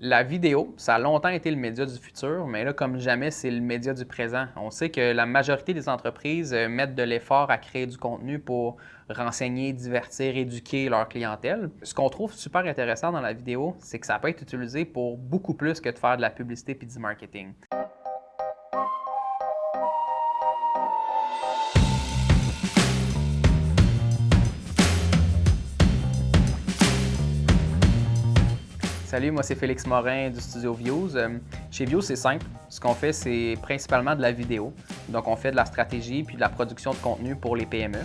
La vidéo, ça a longtemps été le média du futur, mais là, comme jamais, c'est le média du présent. On sait que la majorité des entreprises mettent de l'effort à créer du contenu pour renseigner, divertir, éduquer leur clientèle. Ce qu'on trouve super intéressant dans la vidéo, c'est que ça peut être utilisé pour beaucoup plus que de faire de la publicité puis du marketing. Salut, moi c'est Félix Morin du studio Views. Chez Views, c'est simple. Ce qu'on fait, c'est principalement de la vidéo. Donc, on fait de la stratégie puis de la production de contenu pour les PME.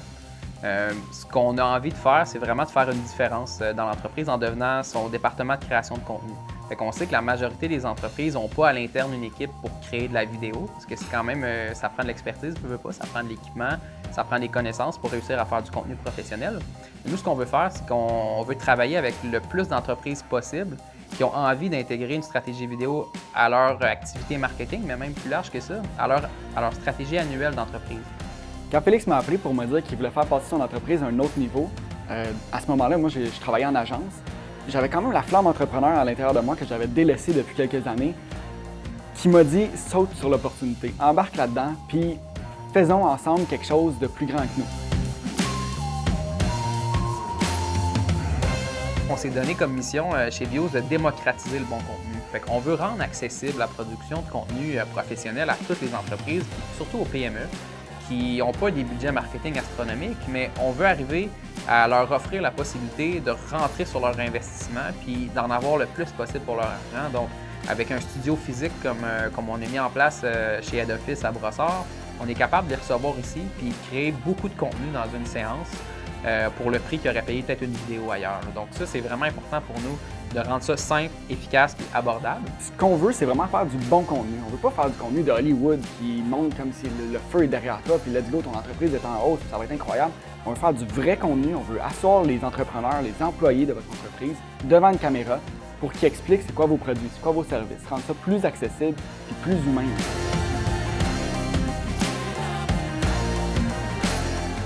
Ce qu'on a envie de faire, c'est vraiment de faire une différence dans l'entreprise en devenant son département de création de contenu. Fait qu'on sait que la majorité des entreprises n'ont pas à l'interne une équipe pour créer de la vidéo, parce que c'est quand même, ça prend de l'expertise, ça prend de l'équipement, ça prend des connaissances pour réussir à faire du contenu professionnel. Et nous, ce qu'on veut faire, c'est qu'on veut travailler avec le plus d'entreprises possible qui ont envie d'intégrer une stratégie vidéo à leur activité marketing, mais même plus large que ça, à leur stratégie annuelle d'entreprise. Quand Félix m'a appelé pour me dire qu'il voulait faire passer son entreprise à un autre niveau, à ce moment-là, moi, je travaillais en agence. J'avais quand même la flamme entrepreneur à l'intérieur de moi que j'avais délaissée depuis quelques années, qui m'a dit « saute sur l'opportunité, embarque là-dedans, puis faisons ensemble quelque chose de plus grand que nous ». On s'est donné comme mission chez Views de démocratiser le bon contenu. Fait qu'on veut rendre accessible la production de contenu professionnel à toutes les entreprises, surtout aux PME, qui n'ont pas des budgets marketing astronomiques, mais on veut arriver à leur offrir la possibilité de rentrer sur leur investissement puis d'en avoir le plus possible pour leur argent. Donc, avec un studio physique comme on a mis en place chez Head Office à Brossard, on est capable de les recevoir ici puis créer beaucoup de contenu dans une séance pour le prix qu'il aurait payé peut-être une vidéo ailleurs. Donc ça, c'est vraiment important pour nous de rendre ça simple, efficace et abordable. Ce qu'on veut, c'est vraiment faire du bon contenu. On ne veut pas faire du contenu de Hollywood qui montre comme si le feu est derrière toi, puis let's go, ton entreprise est en hausse, ça va être incroyable. On veut faire du vrai contenu, on veut asseoir les entrepreneurs, les employés de votre entreprise devant une caméra pour qu'ils expliquent c'est quoi vos produits, c'est quoi vos services, rendre ça plus accessible et plus humain.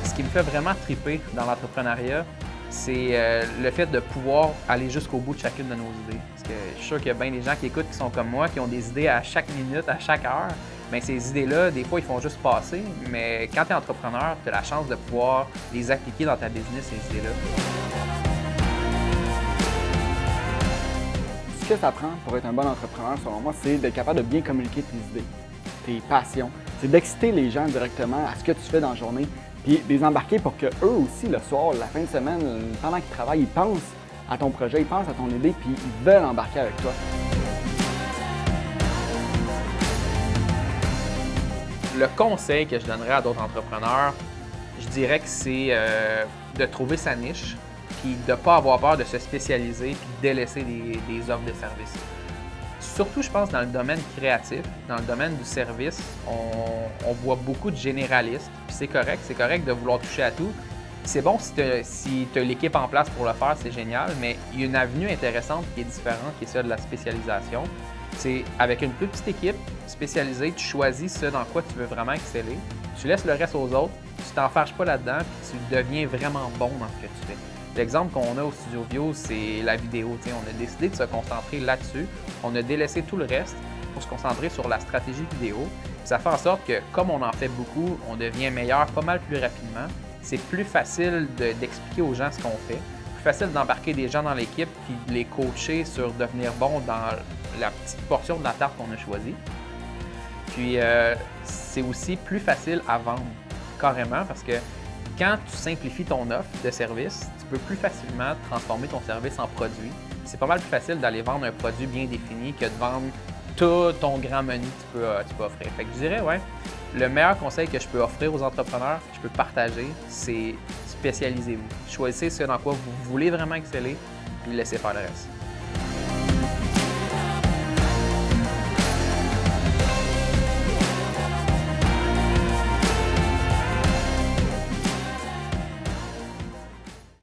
Ce qui me fait vraiment triper dans l'entrepreneuriat, c'est le fait de pouvoir aller jusqu'au bout de chacune de nos idées. Parce que je suis sûr qu'il y a bien des gens qui écoutent, qui sont comme moi, qui ont des idées à chaque minute, à chaque heure. Bien, ces idées-là, des fois, ils font juste passer. Mais quand tu es entrepreneur, tu as la chance de pouvoir les appliquer dans ta business, ces idées-là. Ce que ça prend pour être un bon entrepreneur, selon moi, c'est d'être capable de bien communiquer tes idées, tes passions. C'est d'exciter les gens directement à ce que tu fais dans la journée, puis les embarquer pour qu'eux aussi, le soir, la fin de semaine, pendant qu'ils travaillent, ils pensent à ton projet, ils pensent à ton idée, puis ils veulent embarquer avec toi. Le conseil que je donnerais à d'autres entrepreneurs, je dirais que c'est de trouver sa niche, puis de ne pas avoir peur de se spécialiser, puis de délaisser des offres de services. Surtout, je pense, dans le domaine créatif, dans le domaine du service, on voit beaucoup de généralistes, puis c'est correct de vouloir toucher à tout. C'est bon si tu as l'équipe en place pour le faire, c'est génial, mais il y a une avenue intéressante qui est différente, qui est celle de la spécialisation. C'est avec une plus petite équipe spécialisée, tu choisis ce dans quoi tu veux vraiment exceller, tu laisses le reste aux autres, tu t'en fâches pas là-dedans, puis tu deviens vraiment bon dans ce que tu fais. L'exemple qu'on a au Studio Views, c'est la vidéo. On a décidé de se concentrer là-dessus. On a délaissé tout le reste pour se concentrer sur la stratégie vidéo. Puis ça fait en sorte que, comme on en fait beaucoup, on devient meilleur pas mal plus rapidement. C'est plus facile d'expliquer aux gens ce qu'on fait, plus facile d'embarquer des gens dans l'équipe puis de les coacher sur devenir bon dans la petite portion de la tarte qu'on a choisie. Puis c'est aussi plus facile à vendre, carrément, parce que quand tu simplifies ton offre de service, tu peux plus facilement transformer ton service en produit. C'est pas mal plus facile d'aller vendre un produit bien défini que de vendre tout ton grand menu que tu peux offrir. Fait que je dirais, ouais, le meilleur conseil que je peux offrir aux entrepreneurs, que je peux partager, c'est spécialisez-vous. Choisissez ce dans quoi vous voulez vraiment exceller, puis laissez faire le reste.